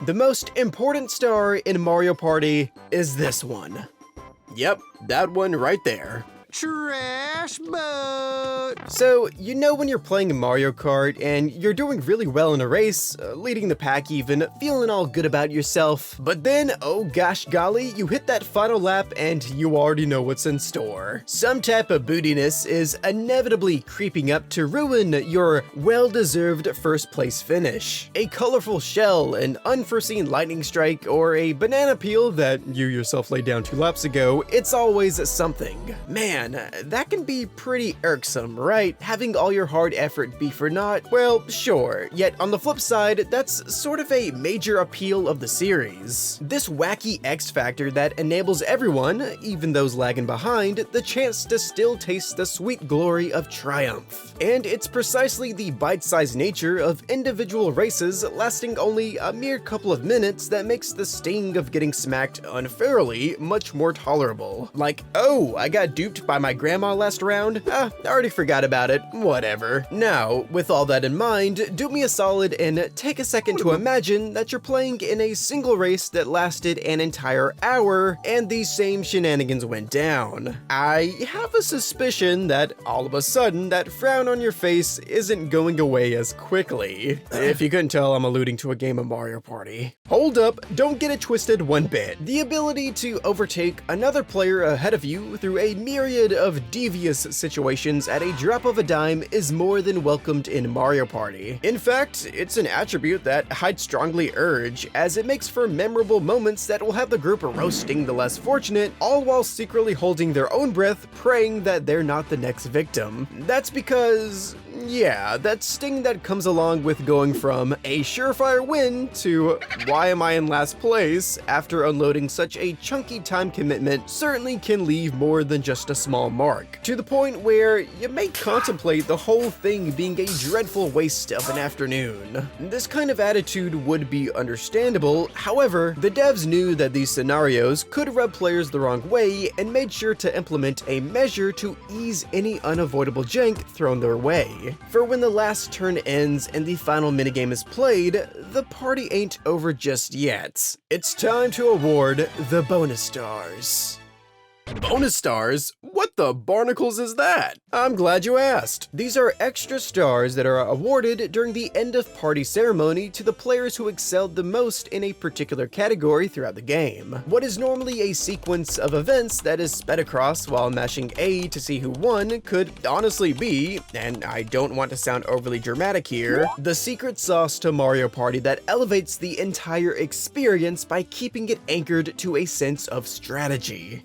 The most important star in Mario Party is this one. Yep, that one right there. Trash boat! So, you know when you're playing Mario Kart and you're doing really well in a race, leading the pack even, feeling all good about yourself, but then, oh gosh golly, you hit that final lap and you already know what's in store. Some type of bootiness is inevitably creeping up to ruin your well-deserved first place finish. A colorful shell, an unforeseen lightning strike, or a banana peel that you yourself laid down 2 laps ago, it's always something. Man, that can be pretty irksome, right? Having all your hard effort be for naught? Well, sure. Yet on the flip side, that's sort of a major appeal of the series. This wacky X factor that enables everyone, even those lagging behind, the chance to still taste the sweet glory of triumph. And it's precisely the bite-sized nature of individual races lasting only a mere couple of minutes that makes the sting of getting smacked unfairly much more tolerable. Like, oh, I got duped by my grandma last round? I already forgot about it, whatever. Now, with all that in mind, do me a solid and take a second to imagine that you're playing in a single race that lasted an entire hour and these same shenanigans went down. I have a suspicion that all of a sudden that frown on your face isn't going away as quickly. If you couldn't tell, I'm alluding to a game of Mario Party. Hold up, don't get it twisted one bit. The ability to overtake another player ahead of you through a myriad of devious situations at a drop of a dime is more than welcomed in Mario Party. In fact, it's an attribute that I'd strongly urge, as it makes for memorable moments that will have the group roasting the less fortunate, all while secretly holding their own breath, praying that they're not the next victim. That's because, yeah, that sting that comes along with going from a surefire win to why am I in last place after unloading such a chunky time commitment certainly can leave more than just a small mark, to the point where you may contemplate the whole thing being a dreadful waste of an afternoon. This kind of attitude would be understandable, however, the devs knew that these scenarios could rub players the wrong way and made sure to implement a measure to ease any unavoidable jank thrown their way. For when the last turn ends and the final minigame is played, the party ain't over just yet. It's time to award the bonus stars. Bonus stars? What the barnacles is that? I'm glad you asked. These are extra stars that are awarded during the end of party ceremony to the players who excelled the most in a particular category throughout the game. What is normally a sequence of events that is sped across while mashing A to see who won could honestly be, and I don't want to sound overly dramatic here, the secret sauce to Mario Party that elevates the entire experience by keeping it anchored to a sense of strategy.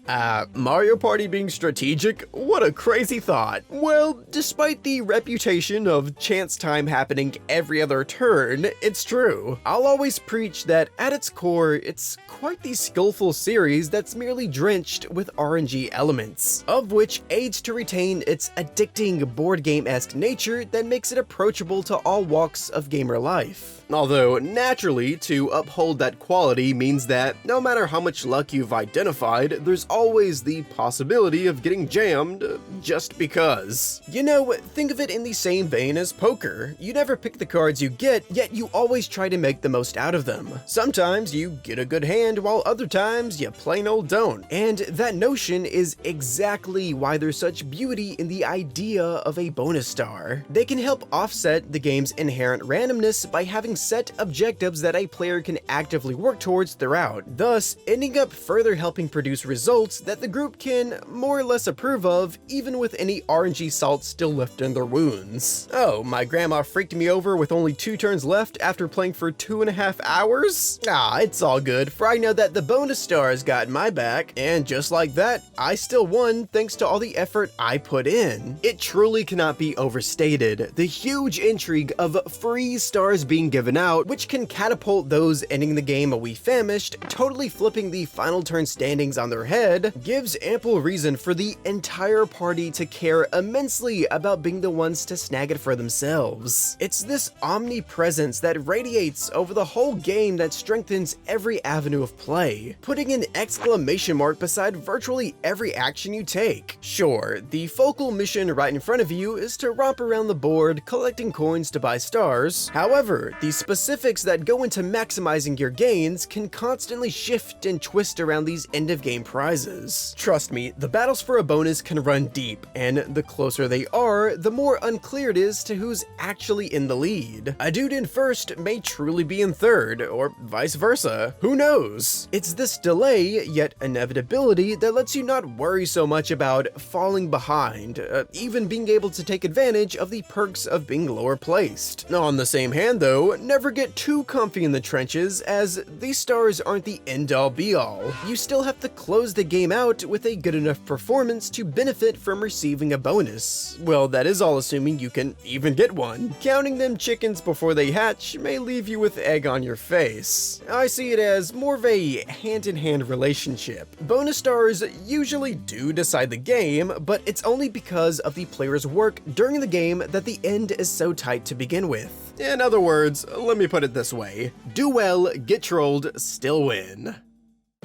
Mario Party being strategic? What a crazy thought. Well, despite the reputation of chance time happening every other turn, it's true. I'll always preach that at its core, it's quite the skillful series that's merely drenched with RNG elements, of which aids to retain its addicting board game-esque nature that makes it approachable to all walks of gamer life. Although, naturally, to uphold that quality means that no matter how much luck you've identified, there's always the possibility of getting jammed just because. You know, think of it in the same vein as poker. You never pick the cards you get, yet you always try to make the most out of them. Sometimes you get a good hand, while other times you plain old don't. And that notion is exactly why there's such beauty in the idea of a bonus star. They can help offset the game's inherent randomness by having set objectives that a player can actively work towards throughout, thus ending up further helping produce results that the group can more or less approve of, even with any RNG salt still left in their wounds. Oh, my grandma freaked me over with only 2 turns left after playing for 2.5 hours? Ah, it's all good, for I know that the bonus stars got my back, and just like that, I still won thanks to all the effort I put in. It truly cannot be overstated, the huge intrigue of free stars being given out, which can catapult those ending the game a wee famished, totally flipping the final turn standings on their head, gives gives ample reason for the entire party to care immensely about being the ones to snag it for themselves. It's this omnipresence that radiates over the whole game that strengthens every avenue of play, putting an exclamation mark beside virtually every action you take. Sure, the focal mission right in front of you is to romp around the board collecting coins to buy stars. However, the specifics that go into maximizing your gains can constantly shift and twist around these end-of-game prizes. Trust me, the battles for a bonus can run deep, and the closer they are, the more unclear it is to who's actually in the lead. A dude in first may truly be in third, or vice versa. Who knows? It's this delay, yet inevitability, that lets you not worry so much about falling behind, even being able to take advantage of the perks of being lower placed. On the same hand though, never get too comfy in the trenches, as these stars aren't the end-all be-all. You still have to close the game out with a good enough performance to benefit from receiving a bonus. Well, that is all assuming you can even get one. Counting them chickens before they hatch may leave you with egg on your face. I see it as more of a hand-in-hand relationship. Bonus stars usually do decide the game, but it's only because of the player's work during the game that the end is so tight to begin with. In other words, let me put it this way: do well, get trolled, still win.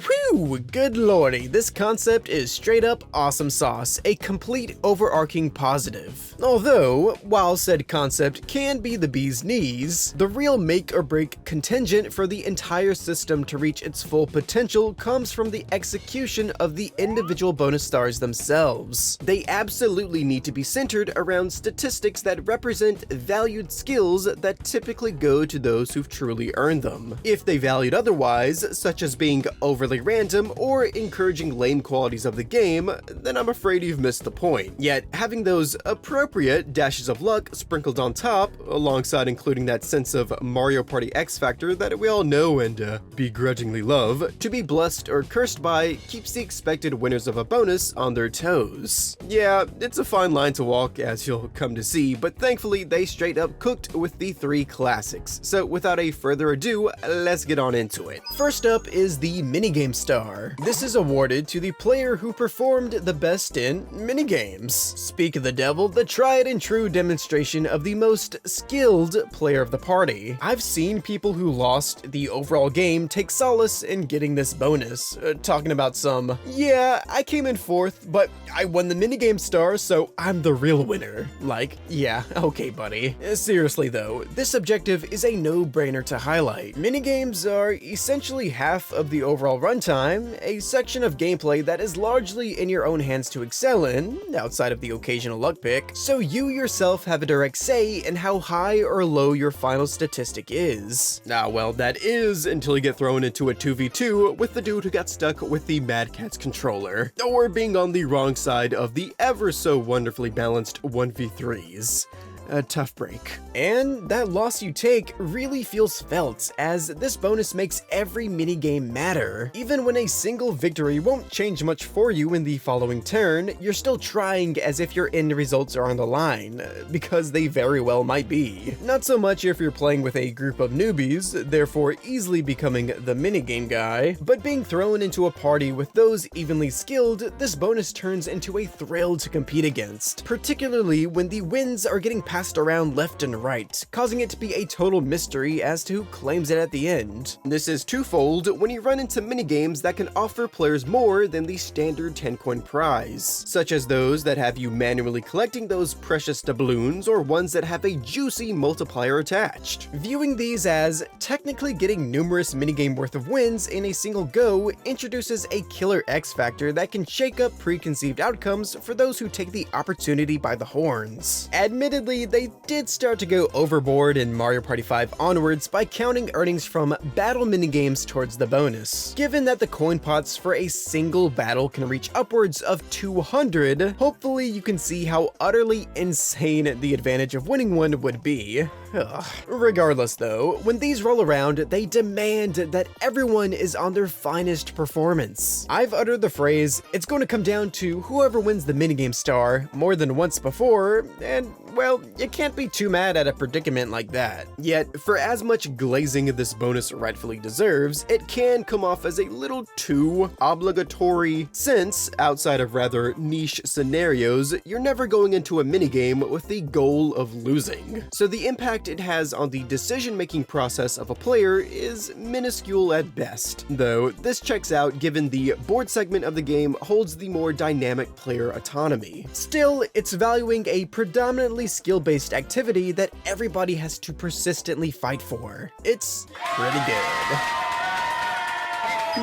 Whew, good lordy, this concept is straight up awesome sauce, a complete overarching positive. Although, while said concept can be the bee's knees, the real make or break contingent for the entire system to reach its full potential comes from the execution of the individual bonus stars themselves. They absolutely need to be centered around statistics that represent valued skills that typically go to those who've truly earned them. If they valued otherwise, such as being overly random or encouraging lame qualities of the game, then I'm afraid you've missed the point. Yet, having those appropriate dashes of luck sprinkled on top, alongside including that sense of Mario Party X factor that we all know and begrudgingly love, to be blessed or cursed by keeps the expected winners of a bonus on their toes. Yeah, it's a fine line to walk, as you'll come to see, but thankfully they straight up cooked with the 3 classics. So without a further ado, let's get on into it. First up is the minigame star. This is awarded to the player who performed the best in minigames. Speak of the devil, the tried and true demonstration of the most skilled player of the party. I've seen people who lost the overall game take solace in getting this bonus, talking about some, yeah, I came in 4th, but I won the minigame star, so I'm the real winner. Like, yeah, okay buddy. Seriously though, this objective is a no-brainer to highlight. Minigames are essentially half of the overall runtime, a section of gameplay that is largely in your own hands to excel in, outside of the occasional luck pick, so you yourself have a direct say in how high or low your final statistic is. Well, that is until you get thrown into a 2v2 with the dude who got stuck with the Mad Catz controller, or being on the wrong side of the ever so wonderfully balanced 1v3s. A tough break. And that loss you take really feels felt, as this bonus makes every minigame matter. Even when a single victory won't change much for you in the following turn, you're still trying as if your end results are on the line, because they very well might be. Not so much if you're playing with a group of newbies, therefore easily becoming the minigame guy, but being thrown into a party with those evenly skilled, this bonus turns into a thrill to compete against, particularly when the wins are getting passed around left and right, causing it to be a total mystery as to who claims it at the end. This is twofold when you run into minigames that can offer players more than the standard 10-coin prize, such as those that have you manually collecting those precious doubloons or ones that have a juicy multiplier attached. Viewing these as technically getting numerous minigame worth of wins in a single go introduces a killer X factor that can shake up preconceived outcomes for those who take the opportunity by the horns. Admittedly, they did start to go overboard in Mario Party 5 onwards by counting earnings from battle minigames towards the bonus. Given that the coin pots for a single battle can reach upwards of 200, hopefully you can see how utterly insane the advantage of winning one would be. Ugh. Regardless though, when these roll around, they demand that everyone is on their finest performance. I've uttered the phrase, "It's going to come down to whoever wins the minigame star," more than once before, and well, you can't be too mad at a predicament like that. Yet, for as much glazing this bonus rightfully deserves, it can come off as a little too obligatory, since, outside of rather niche scenarios, you're never going into a minigame with the goal of losing. So the impact it has on the decision-making process of a player is minuscule at best, though this checks out given the board segment of the game holds the more dynamic player autonomy. Still, it's valuing a predominantly skill-based activity that everybody has to persistently fight for. It's pretty good.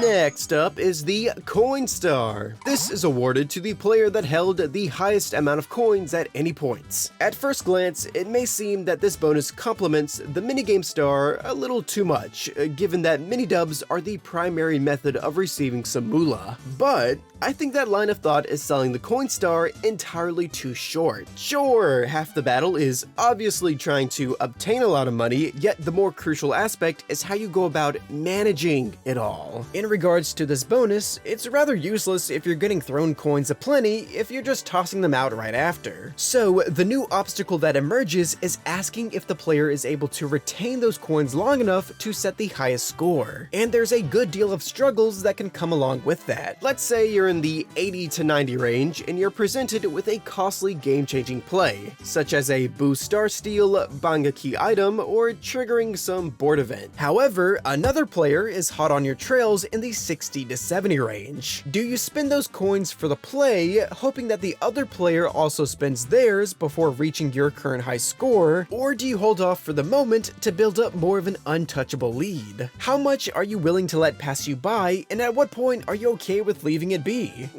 Next up is the Coin Star. This is awarded to the player that held the highest amount of coins at any points. At first glance, it may seem that this bonus complements the minigame star a little too much, given that mini-dubs are the primary method of receiving some moolah. But I think that line of thought is selling the Coin Star entirely too short. Sure, half the battle is obviously trying to obtain a lot of money, yet the more crucial aspect is how you go about managing it all. In regards to this bonus, it's rather useless if you're getting thrown coins aplenty if you're just tossing them out right after. So the new obstacle that emerges is asking if the player is able to retain those coins long enough to set the highest score. And there's a good deal of struggles that can come along with that. Let's say you're in the 80 to 90 range and you're presented with a costly game-changing play, such as a boost star steal, buying a key item, or triggering some board event. However, another player is hot on your trails in the 60 to 70 range. Do you spend those coins for the play, hoping that the other player also spends theirs before reaching your current high score, or do you hold off for the moment to build up more of an untouchable lead? How much are you willing to let pass you by, and at what point are you okay with leaving it be?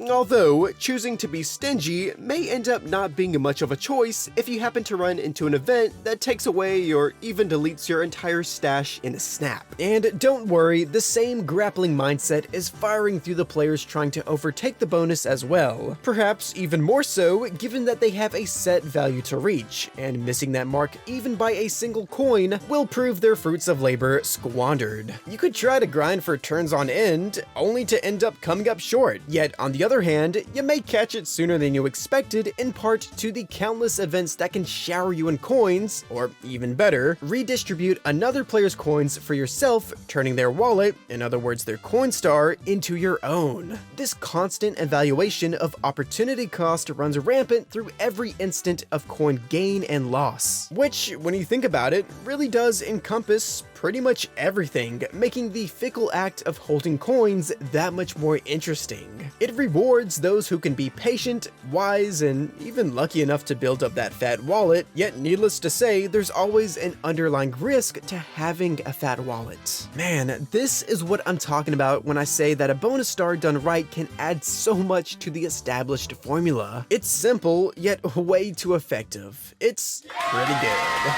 Although, choosing to be stingy may end up not being much of a choice if you happen to run into an event that takes away or even deletes your entire stash in a snap. And don't worry, the same grappling mindset is firing through the players trying to overtake the bonus as well. Perhaps even more so, given that they have a set value to reach, and missing that mark even by a single coin will prove their fruits of labor squandered. You could try to grind for turns on end, only to end up coming up short, yet on the other hand, you may catch it sooner than you expected, in part to the countless events that can shower you in coins, or even better, redistribute another player's coins for yourself, turning their wallet, in other words their coin star, into your own. This constant evaluation of opportunity cost runs rampant through every instant of coin gain and loss, which, when you think about it, really does encompass pretty much everything, making the fickle act of holding coins that much more interesting. It rewards those who can be patient, wise, and even lucky enough to build up that fat wallet, yet needless to say, there's always an underlying risk to having a fat wallet. Man, this is what I'm talking about when I say that a bonus star done right can add so much to the established formula. It's simple, yet way too effective. It's pretty good.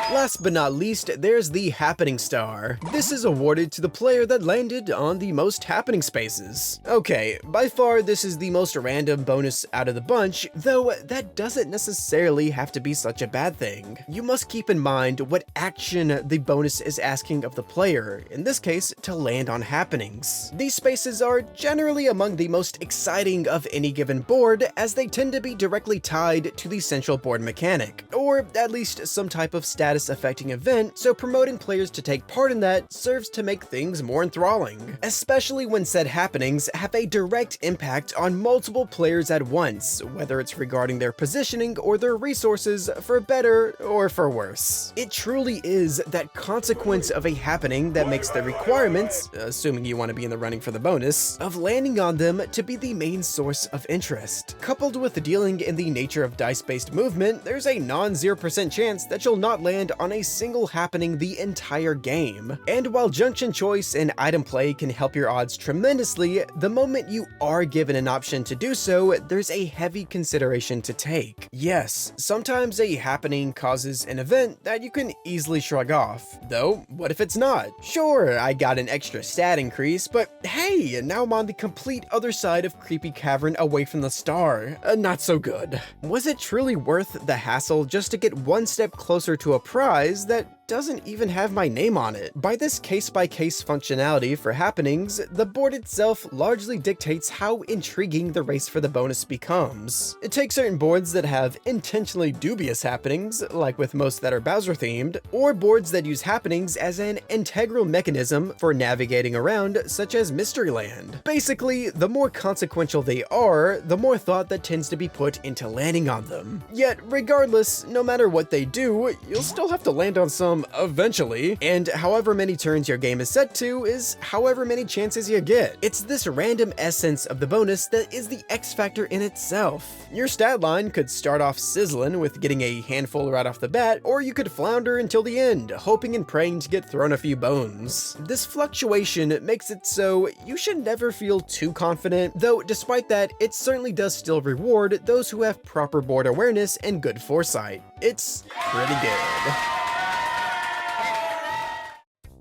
Last but not least, there's the Happening Star. This is awarded to the player that landed on the most happening spaces. Okay, by far this is the most random bonus out of the bunch, though that doesn't necessarily have to be such a bad thing. You must keep in mind what action the bonus is asking of the player, in this case, to land on happenings. These spaces are generally among the most exciting of any given board, as they tend to be directly tied to the central board mechanic, or at least some type of status affecting event, so promoting players to take part in that serves to make things more enthralling, especially when said happenings have a direct impact on multiple players at once, whether it's regarding their positioning or their resources, for better or for worse. It truly is that consequence of a happening that makes the requirements, assuming you want to be in the running for the bonus, of landing on them to be the main source of interest. Coupled with dealing in the nature of dice-based movement, there's a non-0% chance that you'll not land land on a single happening the entire game. And while junction choice and item play can help your odds tremendously, the moment you are given an option to do so, there's a heavy consideration to take. Yes, sometimes a happening causes an event that you can easily shrug off. Though, what if it's not? Sure, I got an extra stat increase, but hey, now I'm on the complete other side of Creepy Cavern away from the star. Not so good. Was it truly worth the hassle just to get one step closer to a prize that doesn't even have my name on it? By this case-by-case functionality for happenings, the board itself largely dictates how intriguing the race for the bonus becomes. It takes certain boards that have intentionally dubious happenings, like with most that are Bowser-themed, or boards that use happenings as an integral mechanism for navigating around, such as Mystery Land. Basically, the more consequential they are, the more thought that tends to be put into landing on them. Yet, regardless, no matter what they do, you'll still have to land on some eventually, and however many turns your game is set to is however many chances you get. It's this random essence of the bonus that is the X factor in itself. Your stat line could start off sizzling with getting a handful right off the bat, or you could flounder until the end, hoping and praying to get thrown a few bones. This fluctuation makes it so you should never feel too confident, though despite that, it certainly does still reward those who have proper board awareness and good foresight. It's pretty good.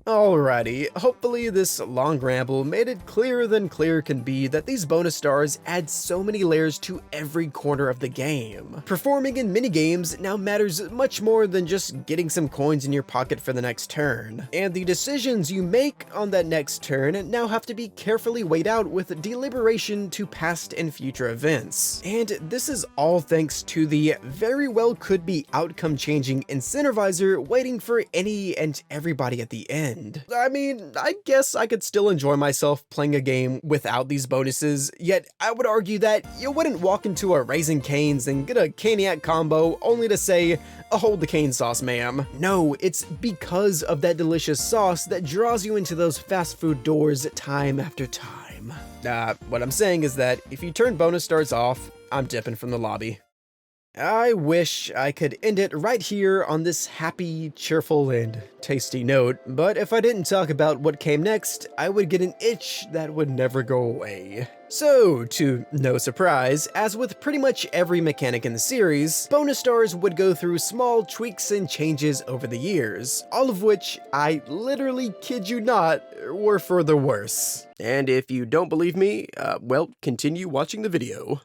Alrighty, hopefully this long ramble made it clearer than clear can be that these bonus stars add so many layers to every corner of the game. Performing in minigames now matters much more than just getting some coins in your pocket for the next turn, and the decisions you make on that next turn now have to be carefully weighed out with deliberation to past and future events. And this is all thanks to the very well could be outcome changing incentivizer waiting for any and everybody at the end. I mean, I guess I could still enjoy myself playing a game without these bonuses, yet I would argue that you wouldn't walk into a Raising Cane's and get a Caniac combo only to say, hold the cane sauce, ma'am. No, it's because of that delicious sauce that draws you into those fast food doors time after time. What I'm saying is that if you turn bonus stars off, I'm dipping from the lobby. I wish I could end it right here on this happy, cheerful, and tasty note, but if I didn't talk about what came next, I would get an itch that would never go away. So, to no surprise, as with pretty much every mechanic in the series, bonus stars would go through small tweaks and changes over the years, all of which, I literally kid you not, were for the worse. And if you don't believe me, well, continue watching the video.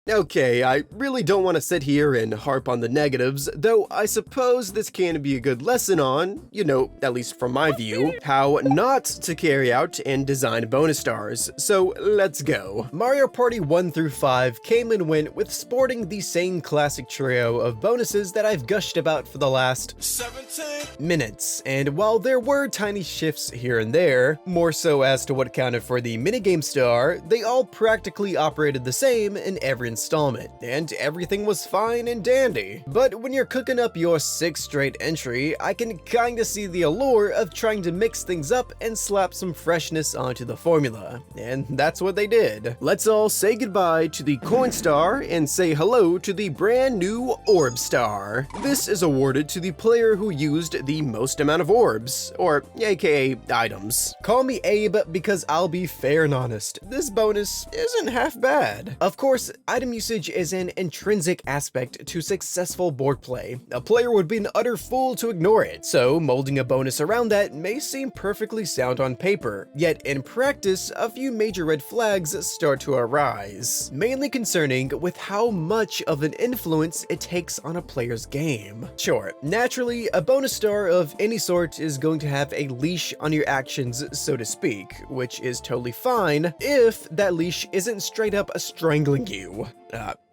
Okay, I really don't want to sit here and harp on the negatives, though I suppose this can be a good lesson on, you know, at least from my view, how not to carry out and design bonus stars. So let's go. Mario Party 1 through 5 came and went with sporting the same classic trio of bonuses that I've gushed about for the last 17 minutes, and while there were tiny shifts here and there, more so as to what counted for the minigame star, they all practically operated the same in every installment, and everything was fine and dandy. But when you're cooking up your 6th straight entry, I can kinda see the allure of trying to mix things up and slap some freshness onto the formula, and that's what they did. Let's all say goodbye to the Coin Star and say hello to the brand new Orb Star. This is awarded to the player who used the most amount of orbs, or aka items. Call me Abe because I'll be fair and honest, this bonus isn't half bad. Of course, item usage is an intrinsic aspect to successful board play. A player would be an utter fool to ignore it, so molding a bonus around that may seem perfectly sound on paper, yet in practice, a few major red flags start to arise, mainly concerning with how much of an influence it takes on a player's game. Sure, naturally, a bonus star of any sort is going to have a leash on your actions, so to speak, which is totally fine if that leash isn't straight up strangling you.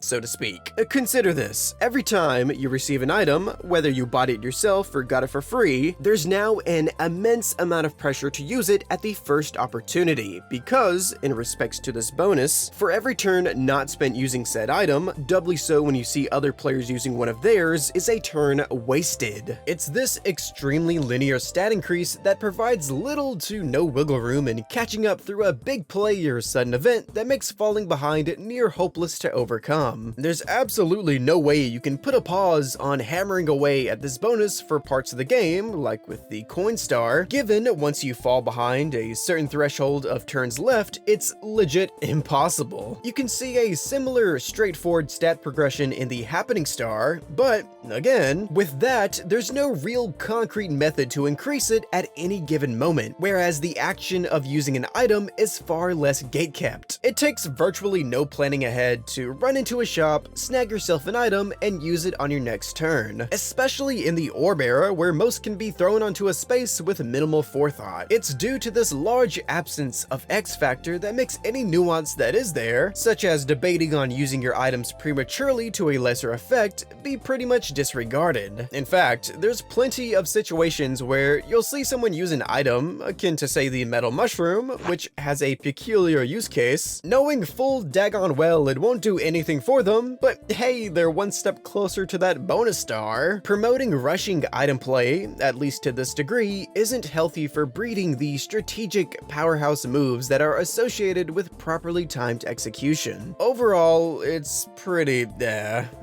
So to speak. Consider this. Every time you receive an item, whether you bought it yourself or got it for free, there's now an immense amount of pressure to use it at the first opportunity, because, in respects to this bonus, for every turn not spent using said item, doubly so when you see other players using one of theirs, is a turn wasted. It's this extremely linear stat increase that provides little to no wiggle room in catching up through a big play or sudden event that makes falling behind near hopeless to overcome. overcome. There's absolutely no way you can put a pause on hammering away at this bonus for parts of the game, like with the coin star, given once you fall behind a certain threshold of turns left, it's legit impossible. You can see a similar straightforward stat progression in the happening star, but again, with that, there's no real concrete method to increase it at any given moment, whereas the action of using an item is far less gatekept. It takes virtually no planning ahead to run into a shop, snag yourself an item, and use it on your next turn, especially in the orb era where most can be thrown onto a space with minimal forethought. It's due to this large absence of X factor that makes any nuance that is there, such as debating on using your items prematurely to a lesser effect, be pretty much disregarded. In fact, there's plenty of situations where you'll see someone use an item, akin to say the metal mushroom, which has a peculiar use case, knowing full daggone well it won't do anything for them, but hey, they're one step closer to that bonus star. Promoting rushing item play, at least to this degree, isn't healthy for breeding the strategic powerhouse moves that are associated with properly timed execution. Overall, it's pretty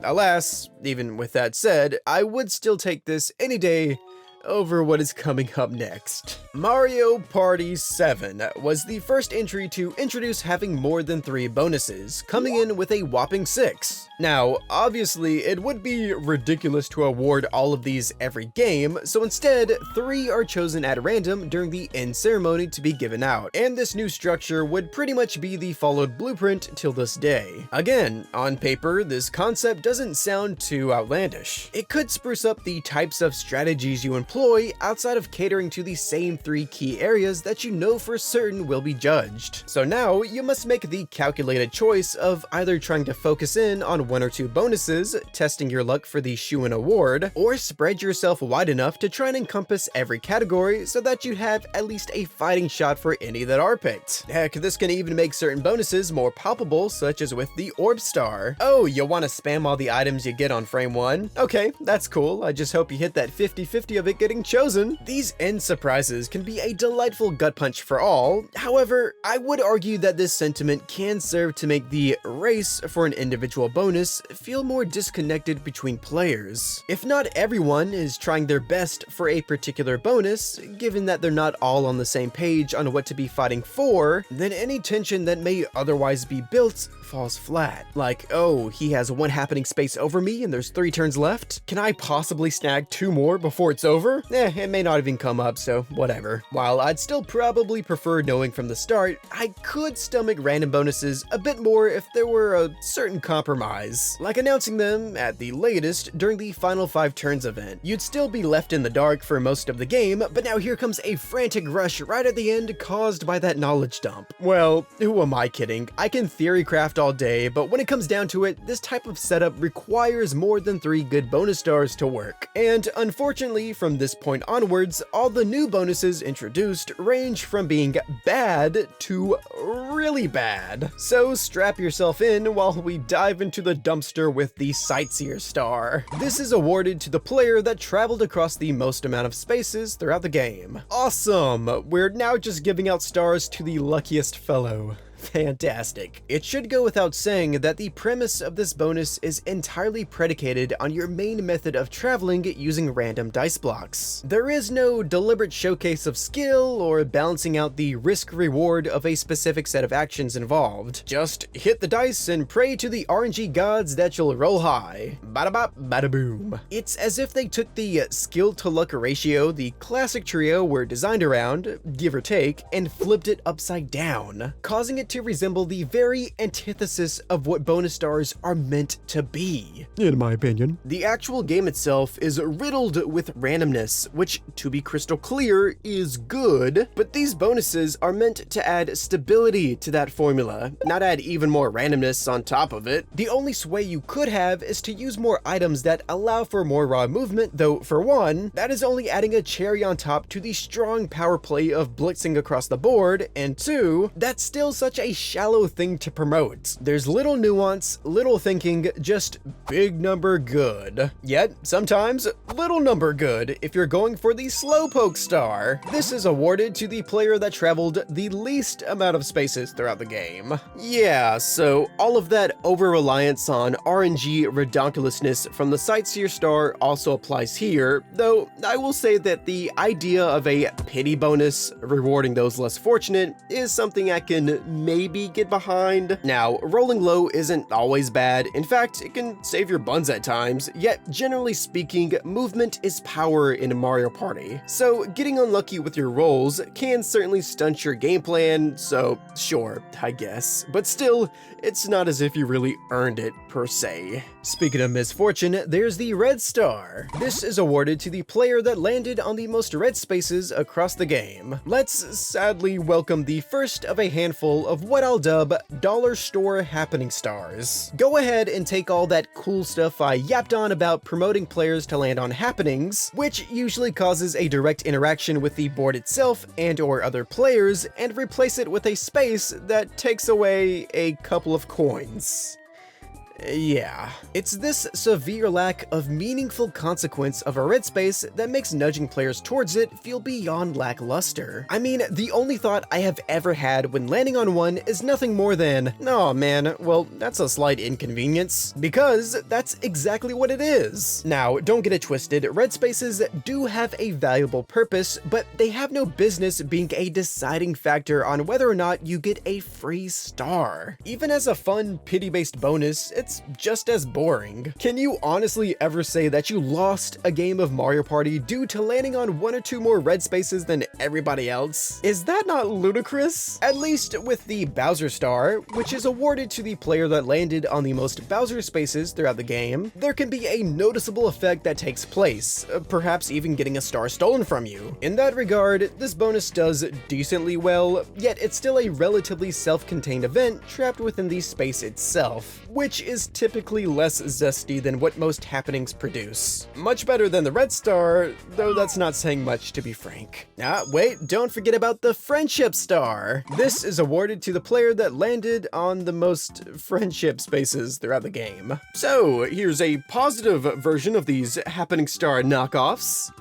Alas, even with that said, I would still take this any day over what is coming up next. Mario Party 7 was the first entry to introduce having more than 3 bonuses, coming in with a whopping 6. Now, obviously, it would be ridiculous to award all of these every game, so instead, 3 are chosen at random during the end ceremony to be given out, and this new structure would pretty much be the followed blueprint till this day. Again, on paper, this concept doesn't sound too outlandish. It could spruce up the types of strategies you employ outside of catering to the same 3 key areas that you know for certain will be judged. So now, you must make the calculated choice of either trying to focus in on 1 or 2 bonuses, testing your luck for the shoe-in award, or spread yourself wide enough to try and encompass every category so that you have at least a fighting shot for any that are picked. Heck, this can even make certain bonuses more palpable, such as with the orb star. Oh, you want to spam all the items you get on frame 1? Okay, that's cool. I just hope you hit that 50-50 of it getting chosen. These end surprises can be a delightful gut punch for all. However, I would argue that this sentiment can serve to make the race for an individual bonus feel more disconnected between players. If not everyone is trying their best for a particular bonus, given that they're not all on the same page on what to be fighting for, then any tension that may otherwise be built falls flat. Like, oh, he has 1 happening space over me and there's 3 turns left? Can I possibly snag 2 more before it's over? It may not even come up, so whatever. While I'd still probably prefer knowing from the start, I could stomach random bonuses a bit more if there were a certain compromise, like announcing them at the latest during the final 5 turns event. You'd still be left in the dark for most of the game, but now here comes a frantic rush right at the end caused by that knowledge dump. Well, who am I kidding? I can theory craft all day, but when it comes down to it, this type of setup requires more than 3 good bonus stars to work. And unfortunately, from this point onwards, all the new bonuses introduced range from being bad to really bad. So strap yourself in while we dive into the dumpster with the Sightseer star. This is awarded to the player that traveled across the most amount of spaces throughout the game. Awesome! We're now just giving out stars to the luckiest fellow. Fantastic. It should go without saying that the premise of this bonus is entirely predicated on your main method of traveling using random dice blocks. There is no deliberate showcase of skill or balancing out the risk-reward of a specific set of actions involved. Just hit the dice and pray to the RNG gods that you'll roll high. Bada bop, bada boom. It's as if they took the skill to luck ratio the classic trio were designed around, give or take, and flipped it upside down, causing it to resemble the very antithesis of what bonus stars are meant to be, in my opinion. The actual game itself is riddled with randomness, which, to be crystal clear, is good, but these bonuses are meant to add stability to that formula, not add even more randomness on top of it. The only sway you could have is to use more items that allow for more raw movement, though for one, that is only adding a cherry on top to the strong power play of blitzing across the board, and two, that's still such a a shallow thing to promote. There's little nuance, little thinking, just big number good. Yet, sometimes, little number good if you're going for the Slowpoke star. This is awarded to the player that traveled the least amount of spaces throughout the game. Yeah, so all of that over-reliance on RNG redonkulousness from the Sightseer star also applies here, though I will say that the idea of a pity bonus rewarding those less fortunate is something I can maybe get behind. Now, rolling low isn't always bad. In fact, it can save your buns at times, yet generally speaking, movement is power in Mario Party. So getting unlucky with your rolls can certainly stunt your game plan, so sure, I guess. But still, it's not as if you really earned it, per se. Speaking of misfortune, there's the red star. This is awarded to the player that landed on the most red spaces across the game. Let's sadly welcome the first of a handful of what I'll dub dollar store happening stars. Go ahead and take all that cool stuff I yapped on about promoting players to land on happenings, which usually causes a direct interaction with the board itself and or other players, and replace it with a space that takes away a couple of coins. Yeah. It's this severe lack of meaningful consequence of a red space that makes nudging players towards it feel beyond lackluster. I mean, the only thought I have ever had when landing on one is nothing more than, "Oh man, well, that's a slight inconvenience," because that's exactly what it is. Now, don't get it twisted, red spaces do have a valuable purpose, but they have no business being a deciding factor on whether or not you get a free star. Even as a fun, pity-based bonus, it's just as boring. Can you honestly ever say that you lost a game of Mario Party due to landing on one or two more red spaces than everybody else? Is that not ludicrous? At least with the Bowser star, which is awarded to the player that landed on the most Bowser spaces throughout the game, there can be a noticeable effect that takes place, perhaps even getting a star stolen from you. In that regard, this bonus does decently well, yet it's still a relatively self-contained event trapped within the space itself, which is typically less zesty than what most happenings produce. Much better than the red star, though that's not saying much, to be frank. Wait, don't forget about the friendship star. This is awarded to the player that landed on the most friendship spaces throughout the game. So here's a positive version of these happening star knockoffs.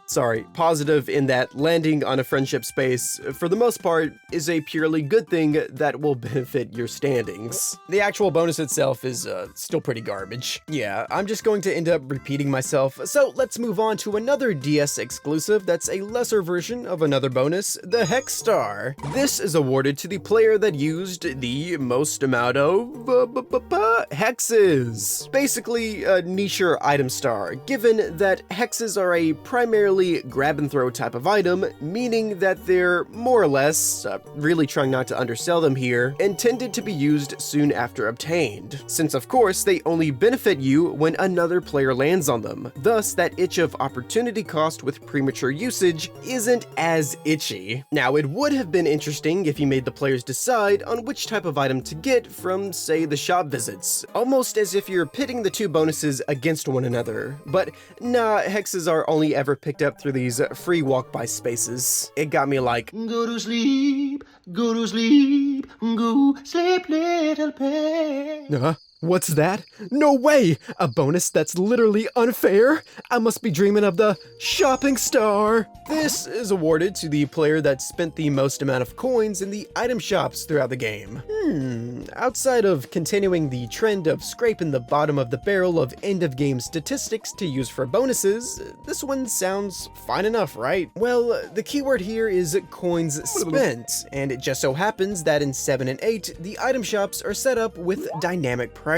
Sorry, positive in that landing on a friendship space, for the most part, is a purely good thing that will benefit your standings. The actual bonus itself is still pretty garbage. Yeah, I'm just going to end up repeating myself, so let's move on to another DS exclusive that's a lesser version of another bonus, the Hex Star. This is awarded to the player that used the most amount of hexes. Basically, a nicher item star, given that hexes are a primarily grab and throw type of item, meaning that they're more or less, really trying not to undersell them here, intended to be used soon after obtained, since of course they only benefit you when another player lands on them. Thus, that itch of opportunity cost with premature usage isn't as itchy. Now, it would have been interesting if you made the players decide on which type of item to get from, say, the shop visits, almost as if you're pitting the two bonuses against one another, but nah, hexes are only ever picked up through these free walk-by spaces. It got me like, Go to sleep, go sleep, little pig. What's that? No way! A bonus that's literally unfair? I must be dreaming of the shopping star! This is awarded to the player that spent the most amount of coins in the item shops throughout the game. Outside of continuing the trend of scraping the bottom of the barrel of end-of-game statistics to use for bonuses, this one sounds fine enough, right? Well, the keyword here is coins spent, and it just so happens that in 7 and 8, the item shops are set up with dynamic pricing.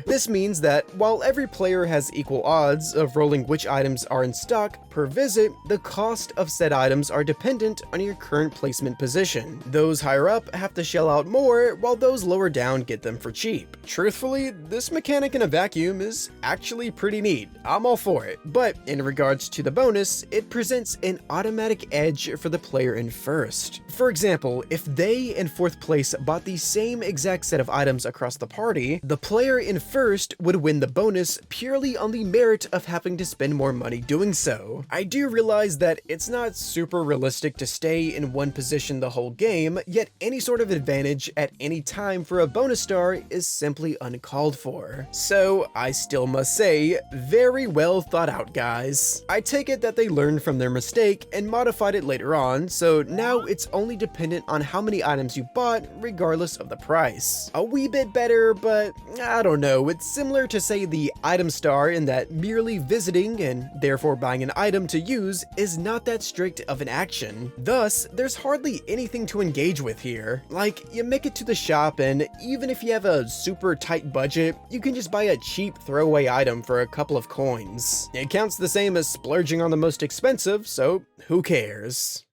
This means that while every player has equal odds of rolling which items are in stock per visit, the cost of said items are dependent on your current placement position. Those higher up have to shell out more, while those lower down get them for cheap. Truthfully, this mechanic in a vacuum is actually pretty neat. I'm all for it. But in regards to the bonus, it presents an automatic edge for the player in first. For example, if they in fourth place bought the same exact set of items across the party, the player player in first would win the bonus purely on the merit of having to spend more money doing so. I do realize that it's not super realistic to stay in one position the whole game, yet any sort of advantage at any time for a bonus star is simply uncalled for. So I still must say, very well thought out, guys. I take it that they learned from their mistake and modified it later on, so now it's only dependent on how many items you bought regardless of the price. A wee bit better, but I don't know, it's similar to say the item star in that merely visiting and therefore buying an item to use is not that strict of an action. Thus, there's hardly anything to engage with here. Like, you make it to the shop and even if you have a super tight budget, you can just buy a cheap throwaway item for a couple of coins. It counts the same as splurging on the most expensive, so who cares?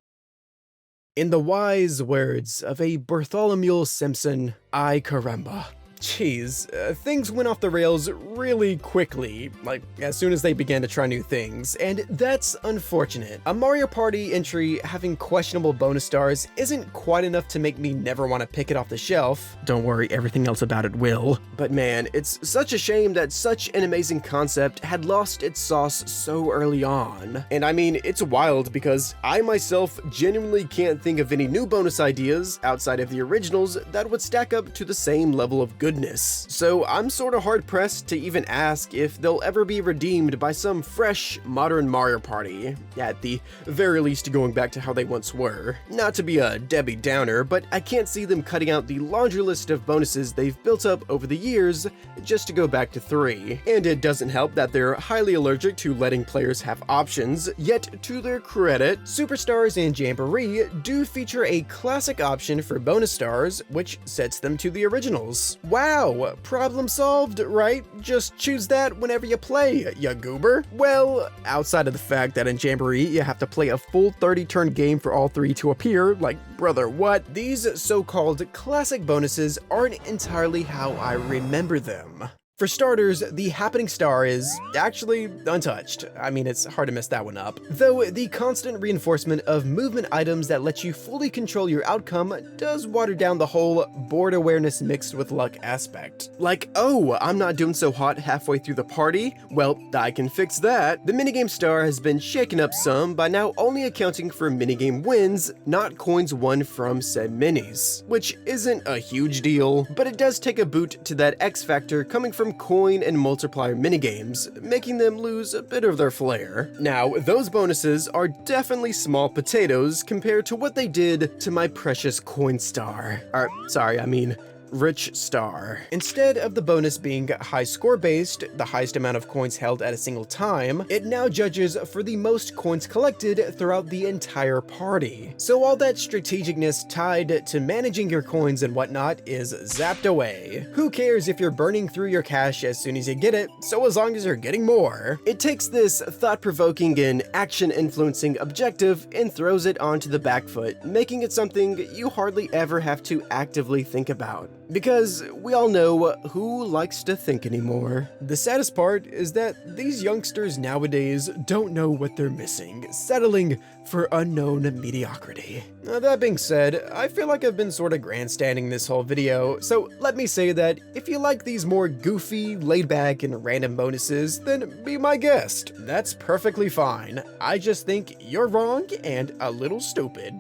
In the wise words of a Bartholomew Simpson, ay caramba. Jeez, things went off the rails really quickly, like as soon as they began to try new things, and that's unfortunate. A Mario Party entry having questionable bonus stars isn't quite enough to make me never want to pick it off the shelf. Don't worry, everything else about it will. But man, it's such a shame that such an amazing concept had lost its sauce so early on. And I mean, it's wild because I myself genuinely can't think of any new bonus ideas outside of the originals that would stack up to the same level of goodness. So I'm sort of hard pressed to even ask if they'll ever be redeemed by some fresh, modern Mario Party, at the very least going back to how they once were. Not to be a Debbie Downer, but I can't see them cutting out the laundry list of bonuses they've built up over the years just to go back to 3. And it doesn't help that they're highly allergic to letting players have options, yet to their credit, Superstars and Jamboree do feature a classic option for bonus stars, which sets them to the originals. Wow, problem solved, right? Just choose that whenever you play, ya goober. Well, outside of the fact that in Jamboree you have to play a full 30-turn game for all 3 to appear, like, brother, what? These so-called classic bonuses aren't entirely how I remember them. For starters, the happening star is actually untouched. I mean, it's hard to mess that one up. Though the constant reinforcement of movement items that let you fully control your outcome does water down the whole board awareness mixed with luck aspect. Like, oh, I'm not doing so hot halfway through the party? Well, I can fix that. The minigame star has been shaken up some by now only accounting for minigame wins, not coins won from said minis. Which isn't a huge deal, but it does take a boot to that X factor coming from coin and multiplier minigames, making them lose a bit of their flair. Now, those bonuses are definitely small potatoes compared to what they did to my precious coin star. Sorry, I mean Rich Star. Instead of the bonus being high score based, the highest amount of coins held at a single time, it now judges for the most coins collected throughout the entire party. So all that strategicness tied to managing your coins and whatnot is zapped away. Who cares if you're burning through your cash as soon as you get it, so as long as you're getting more. It takes this thought-provoking and action-influencing objective and throws it onto the back foot, making it something you hardly ever have to actively think about. Because we all know who likes to think anymore. The saddest part is that these youngsters nowadays don't know what they're missing, settling for unknown mediocrity. Now, that being said, I feel like I've been sort of grandstanding this whole video, so let me say that if you like these more goofy, laid-back, and random bonuses, then be my guest. That's perfectly fine. I just think you're wrong and a little stupid.